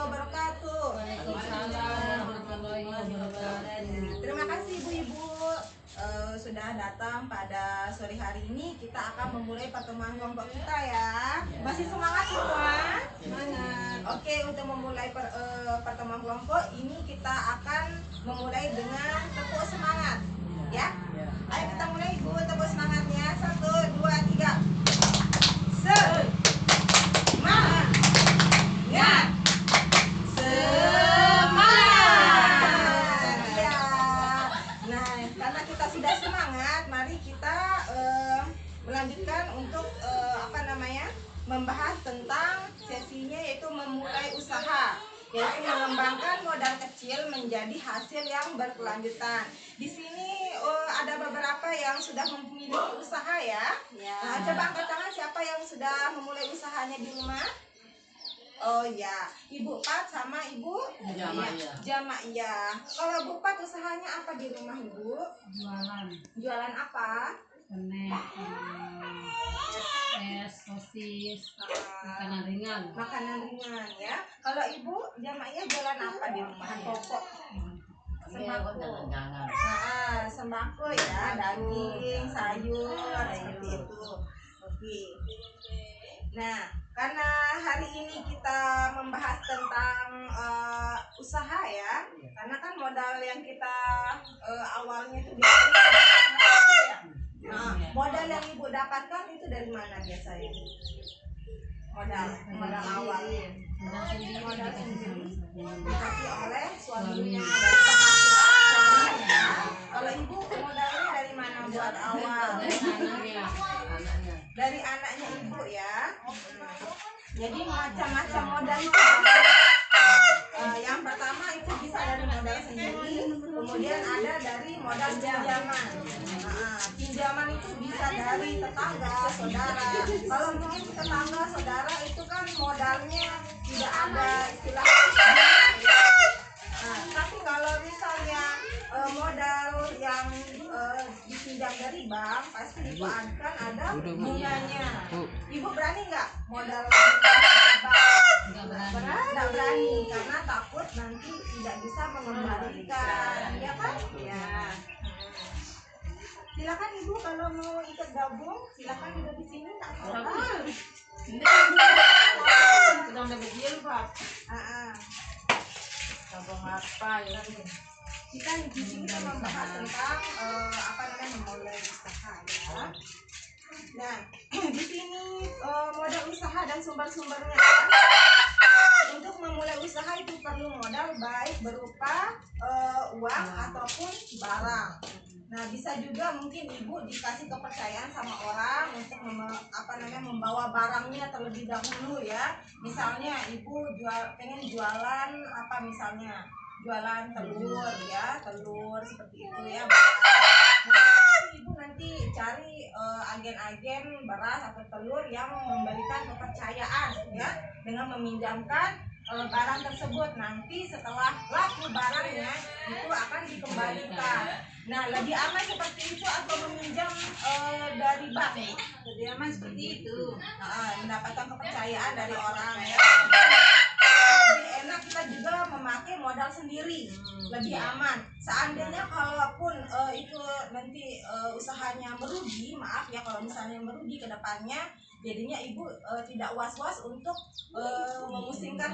wabarakatuh. Waalaikumsalam warahmatullahi wabarakatuh. Terima kasih ibu-ibu sudah datang pada sore hari ini. Kita akan memulai pertemuan kelompok kita ya. Masih semangat semua? Semangat. Oke, untuk memulai pertemuan kelompok ini kita akan memulai dengan tepuk semangat ya. Ayo kita mulai ibu, tepuk semangatnya. 1, 2, 3. Semangat. Sudah semangat, mari kita melanjutkan untuk membahas tentang sesinya, yaitu memulai usaha, yaitu mengembangkan modal kecil menjadi hasil yang berkelanjutan. Di sini ada beberapa yang sudah memiliki usaha ya. Nah, coba angkat tangan siapa yang sudah memulai usahanya di rumah. Oh ya, Ibu Pat sama Ibu Jamaiyah. Kalau Bu Pat usahanya apa di rumah Ibu? Jualan. Jualan apa? Snack, es, sosis, makanan ringan. Makanan ringan ya. Kalau Ibu Jamaiyah jualan apa di rumah? Pokok. Sembako. Sembako ya, daging, sayur, seperti itu. Oke. Nah, karena hari ini kita membahas tentang usaha ya, karena kan modal yang kita awalnya itu biasanya. Nah, modal yang Ibu dapatkan itu dari mana biasanya? Modal awal. Modal sendiri dikasih oleh suaminya dari penghasilan suaminya. Kalau Ibu modalnya dari mana buat awal? Dari anaknya Ibu ya. Jadi macam-macam modal itu yang pertama itu bisa dari modal sendiri, kemudian ada dari modal pinjaman. Pinjaman itu bisa dari tetangga, saudara. Kalau mungkin tetangga, saudara itu kan modalnya tidak ada istilah. Tapi kalau misalnya modal yang dipinjam dari bank, pasti Ibu akan ada bunganya. Ibu berani nggak modal dari bank? Nggak berani, karena takut nanti tidak bisa mengembalikan, ya kan? Ya. Silakan Ibu kalau mau ikut gabung, silakan juga di sini, nggak apa-apa. Sedang dapat jilbab. Gabung apa ya? Kita di sini membahas tentang memulai usaha ya. Nah, di sini modal usaha dan sumber-sumbernya. Untuk memulai usaha itu perlu modal baik berupa uang ataupun barang. Nah, bisa juga mungkin Ibu dikasih kepercayaan sama orang untuk membawa barangnya terlebih dahulu ya. Misalnya Ibu pengen jualan apa misalnya? Jualan telur ya, telur seperti itu ya. Nah, Ibu nanti cari agen-agen beras atau telur yang memberikan kepercayaan ya, dengan meminjamkan barang tersebut. Nanti setelah laku barangnya itu akan dikembalikan. Nah, lebih aman seperti itu atau meminjam dari bank? Lebih aman seperti itu. Mendapatkan kepercayaan dari orang ya. Lebih enak kita juga memakai modal sendiri, lebih aman. Seandainya kalaupun itu nanti usahanya merugi, maaf ya kalau misalnya merugi ke depannya, jadinya Ibu tidak was-was untuk memusingkan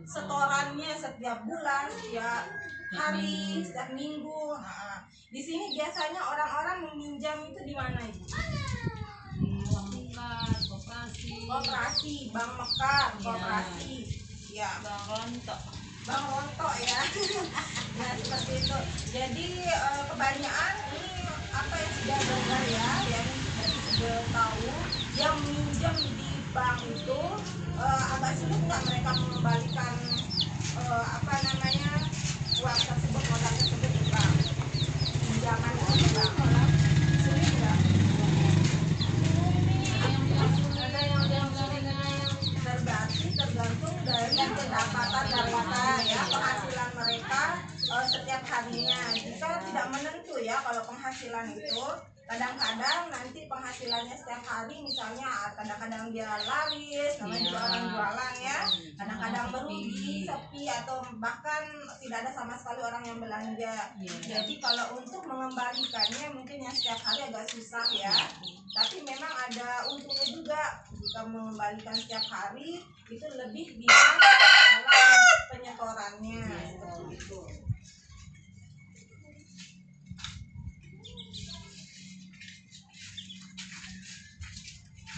setorannya setiap bulan, setiap hari, setiap minggu. Di sini biasanya orang-orang meminjam itu di mana Ibu? Koperasi, Bank Mekar, koperasi. Ya. Bang Rontok ya. Nah, seperti itu. Jadi kebanyakan ini apa yang sudah dengar ya, yang sudah tahu, yang minjam di bank itu agak sulit nggak mereka mengembalikan uang tersebut, modal tersebut di bank. Pinjaman di bank. Sulit nggak? Tergantung dari pendapatan mereka ya, penghasilan mereka setiap harinya. Jika tidak menentu ya kalau penghasilan itu, kadang-kadang nanti penghasilannya setiap hari, misalnya kadang-kadang dia laris, namanya juga orang jualan ya, kadang-kadang kadang merugi, sepi, atau bahkan tidak ada sama sekali orang yang belanja. Jadi kalau untuk mengembalikannya mungkin yang setiap hari agak susah ya, tapi memang ada untungnya juga. Jika mengembalikan setiap hari itu lebih bisa dalam penyetorannya seperti itu.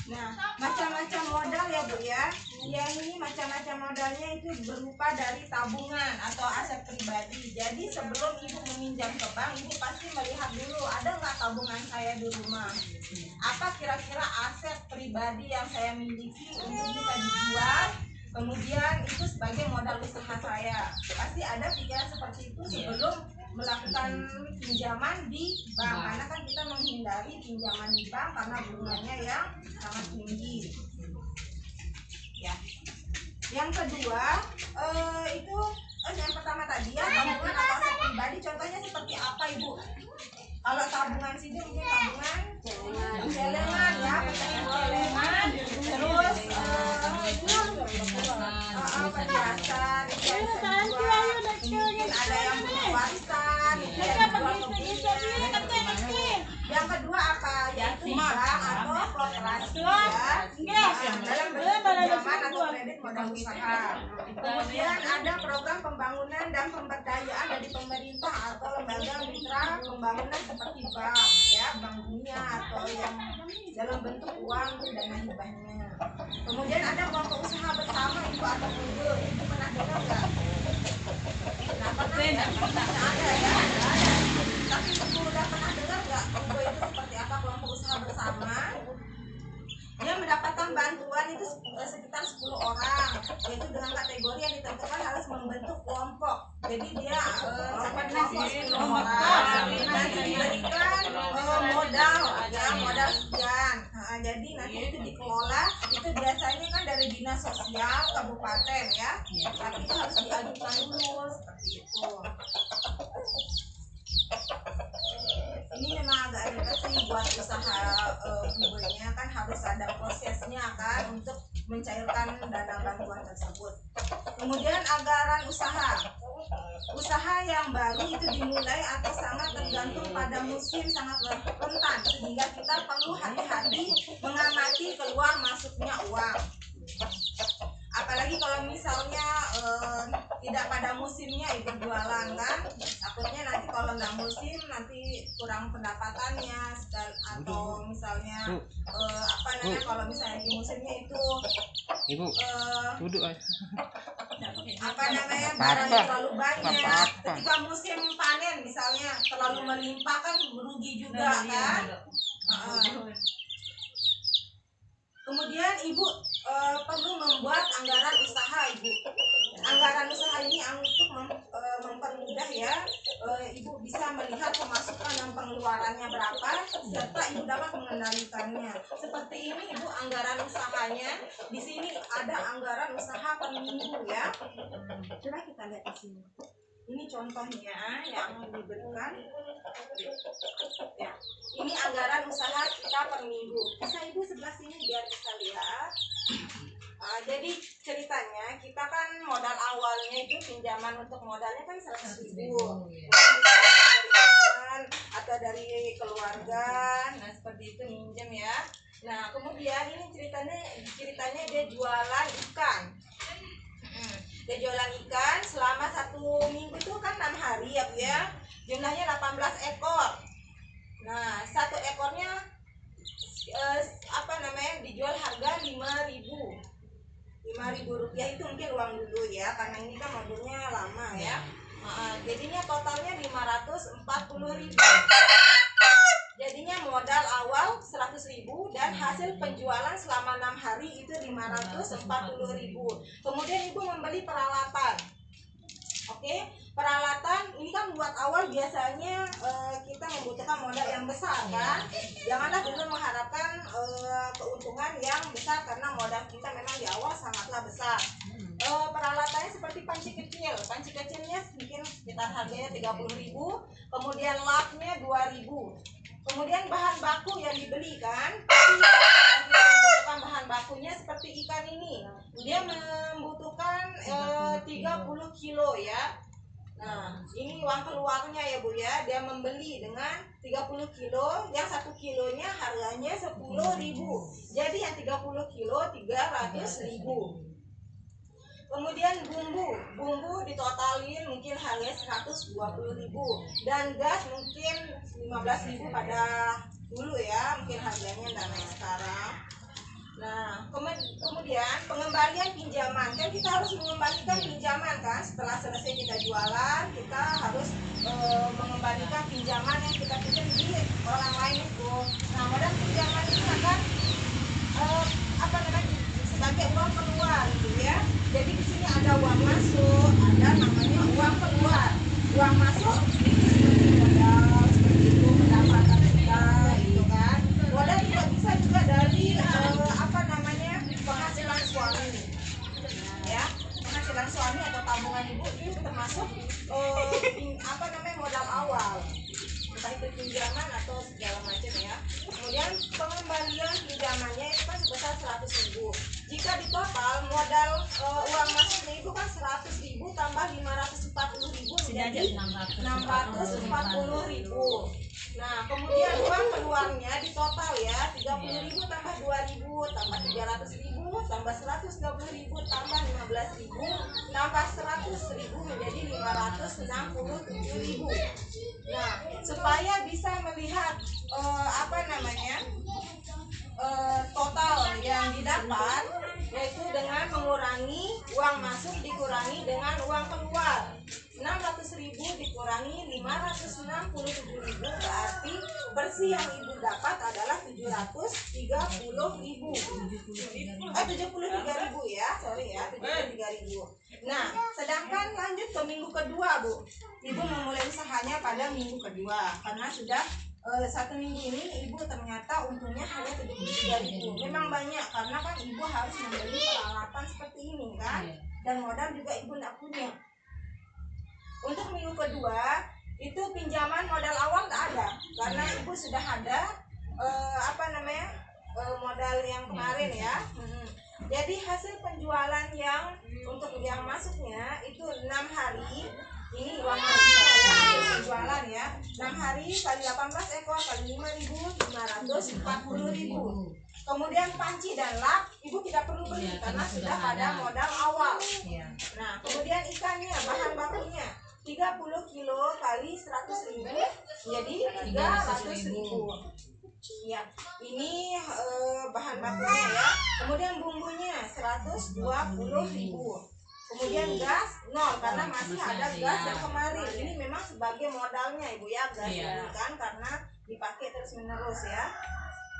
Nah, macam-macam modal ya Bu ya. Yang ini macam-macam modalnya itu berupa dari tabungan atau aset pribadi. Jadi sebelum Ibu meminjam ke bank, Ibu pasti melihat dulu ada nggak tabungan saya di rumah. Apa kira-kira aset pribadi yang saya miliki untuk bisa dijual. Kemudian itu sebagai modal usaha saya. Pasti ada pikiran seperti itu sebelum melakukan pinjaman di bank, karena kan kita menghindari pinjaman di bank karena bunganya yang sangat tinggi. Ya. Yang kedua itu yang pertama tadi ya, tabungan atau aset pribadi. Contohnya seperti apa Ibu? Kalau tabungan sini mungkin tabungan celengan ya, pecahan celengan, terus perhiasan, mungkin ada yang punya warisan, yang kedua apa? Yaitu bank atau koperasi ya, dalam bentuk pinjaman atau kredit modal usaha. Kemudian ada program pembangunan dan pemberdayaan dari pemerintah atau lembaga mitra pembangunan seperti bank ya, Bank Dunia, atau yang dalam bentuk uang itu dana hibahnya. Kemudian ada kelompok usaha bersama Ibu atau Ibu pernah dengar nggak? Nah, pernah ya? Ada ya, ada. Tapi Ibu udah pernah dengar nggak Ibu itu seperti apa kelompok usaha bersama? Dia mendapatkan bantuan itu sekitar 10 orang, yaitu dengan kategori yang ditentukan harus membentuk kelompok. Jadi dia sampai kelompok 10 orang nanti diberikan modal ya, modal sekian. Jadi nanti itu dikelola, itu biasanya kan dari dinas sosial kabupaten ya, tapi itu harus diajukan dulu seperti itu. Ini memang agak ribet sih buat usaha buburnya, kan harus ada prosesnya kan untuk mencairkan dana bantuan tersebut. Kemudian anggaran usaha yang baru itu dimulai atau sangat tergantung pada musim sangat rentan, sehingga kita perlu hati-hati mengamati keluar masuknya uang. Apalagi kalau misalnya tidak pada musimnya Ibu jualan kan, takutnya nanti kalau nggak musim nanti kurang pendapatannya, atau misalnya apa namanya, kalau misalnya di musimnya itu Ibu duduk apa namanya, barangnya terlalu banyak, ketika musim panen misalnya terlalu melimpah kan merugi juga kan. Kemudian Ibu perlu membuat anggaran usaha Ibu. Anggaran usaha ini untuk mempermudah ya, Ibu bisa melihat pemasukan dan pengeluarannya berapa, serta Ibu dapat mengendalikannya. Seperti ini Ibu anggaran usahanya. Di sini ada anggaran usaha per minggu ya. Coba kita lihat di sini. Ini contohnya yang diberikan. Ya, ini anggaran usaha kita per minggu. Bisa Ibu sebelah sini biar bisa lihat. Jadi ceritanya kita kan modal awalnya itu pinjaman untuk modalnya kan 100.000, atau dari keluarga, nah seperti itu minjem ya. Nah kemudian ini ceritanya dia jualan ikan. Dia jualan ikan selama 1 minggu itu kan 6 hari ya Bu ya, jumlahnya 18 ekor. Nah 1 ekornya apa namanya dijual harga 5.000 rupiah, itu mungkin uang dulu ya, karena ini kan modulnya lama ya. Jadinya totalnya 540.000. Jadinya modal awal 100.000 dan hasil penjualan selama 6 hari itu 540.000. Kemudian Ibu membeli peralatan. Oke, peralatan ini kan buat awal biasanya kita membutuhkan modal yang besar kan. Janganlah dulu mengharapkan keuntungan yang besar, karena modal kita memang di awal sangatlah besar. Peralatannya seperti panci kecil. Panci kecilnya mungkin sekitar harganya 30.000. Kemudian lapnya 2.000. Kemudian bahan baku yang dibeli kan, tapi kita membutuhkan bahan bakunya seperti ikan ini. Dia membutuhkan 30 kilo ya. Nah, ini uang keluarnya ya Bu ya. Dia membeli dengan 30 kilo, yang 1 kilonya harganya 10.000. Jadi yang 30 kilo 300.000. Kemudian bumbu ditotalin mungkin harganya 120.000 dan gas mungkin 15.000 pada dulu ya, mungkin harganya nggak naik sekarang. Nah, kemudian pengembalian pinjaman, kan kita harus mengembalikan pinjaman kan setelah selesai kita jualan, kita harus mengembalikan pinjaman yang kita pinjam di orang lain itu. Nah, modal pinjaman ini akan sebagai uang keluar gitu ya. Jadi di sini ada uang masuk, ada namanya uang keluar. Uang masuk seperti modal, seperti itu pendapatan kita gitu kan. Modal bisa juga dari penghasilan suami, ya, penghasilan suami atau tabungan ibu itu termasuk modal awal, entah itu pinjaman atau segala macam ya. Kemudian pengembalian pinjamannya itu kan sebesar 100.000. Jika di total modal uang masuknya itu kan 100.000 tambah 540.000 menjadi 640.000. Nah, kemudian uang keluarnya di total ya 30.000 tambah 2.000 tambah 300.000 tambah 120.000 tambah 15.000 tambah 100.000 menjadi 567.000. Nah, supaya bisa melihat total yang didapat, yaitu dengan mengurangi uang masuk dikurangi dengan uang keluar. 600.000 dikurangi 567.000 berarti bersih yang ibu dapat adalah 730.000. 73.000 ya, sorry ya, 73.000. Nah, sedangkan lanjut ke minggu kedua Bu, ibu memulai usahanya pada minggu kedua karena sudah 1 minggu ini ibu ternyata untungnya hanya 73.000. Memang banyak karena kan ibu harus membeli peralatan seperti ini kan, dan modal juga ibu tidak punya. Untuk minggu kedua itu pinjaman modal awal tak ada karena ibu sudah ada modal yang kemarin ya. Jadi hasil penjualan yang untuk yang masuknya itu 6 hari. Ini uang masuknya ya, hasil penjualan ya. 6 hari kali 18 ekor kali 5.540.000. Kemudian panci dan lap ibu tidak perlu beli karena sudah pada modal awal. Nah, kemudian ikannya, bahan bakunya 30 kilo kali 100.000 jadi 300.000. Ya, ini bahan bakunya ya. Kemudian bumbunya 120.000. Kemudian gas 0 karena masih ada gas yang kemarin. Ini memang sebagai modalnya ibu ya, gas ini kan karena dipakai terus menerus ya.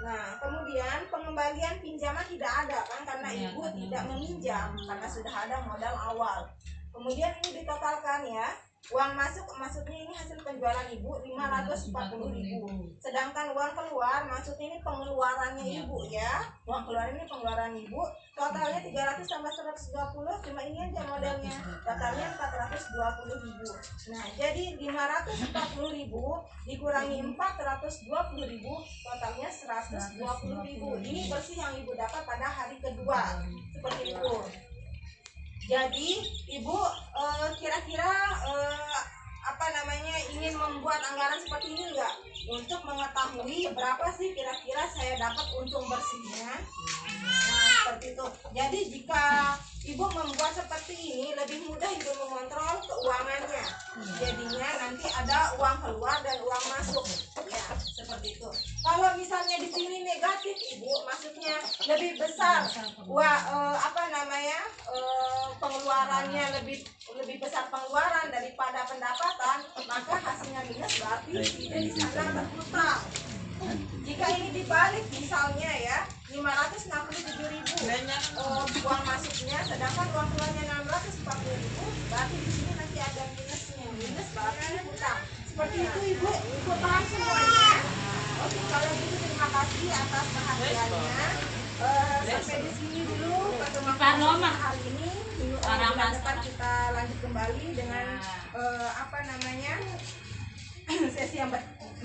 Nah, kemudian pengembalian pinjaman tidak ada kan karena ibu tidak meminjam karena sudah ada modal awal. Kemudian ini ditotalkan ya. Uang maksudnya ini hasil penjualan ibu 540.000. Sedangkan uang keluar maksudnya ini pengeluarannya ibu ya. Uang keluar ini pengeluaran ibu. Totalnya 300 tambah 120 cuma ini aja modalnya. Totalnya 420.000. Nah, jadi 540.000 dikurangi 420.000 totalnya 120.000. Ini bersih yang ibu dapat pada hari kedua. Seperti itu. Jadi ibu kira-kira ingin membuat anggaran seperti ini enggak untuk mengetahui berapa sih kira-kira saya dapat untung bersihnya. Nah, seperti itu. Jadi jika ibu membuat seperti ini lebih mudah ibu mengontrol keuangannya. Jadinya nanti ada uang keluar dan uang masuk. Ya, seperti itu. Kalau misalnya di sini negatif ibu, maksudnya lebih besar pengeluarannya lebih besar pengeluaran daripada pendapatan, maka hasilnya minus berarti tidak di sana berhutang. Jika ini dibalik misalnya ya 567.000 uang masuknya, sedangkan uang keluarnya 640.000, berarti di sini nanti ada minusnya. Minus berarti hutang. Seperti itu ibu paham semuanya? Oke, kalau gitu terima kasih atas perhatiannya. Sampai di sini dulu pertemuan hari ini. Bulan depan kita lanjut kembali dengan sesi yang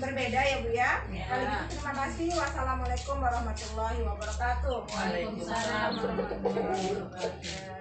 berbeda ya Bu ya. Kalau gitu terima kasih. Wassalamualaikum warahmatullahi wabarakatuh. Waalaikumsalam warahmatullahi wabarakatuh.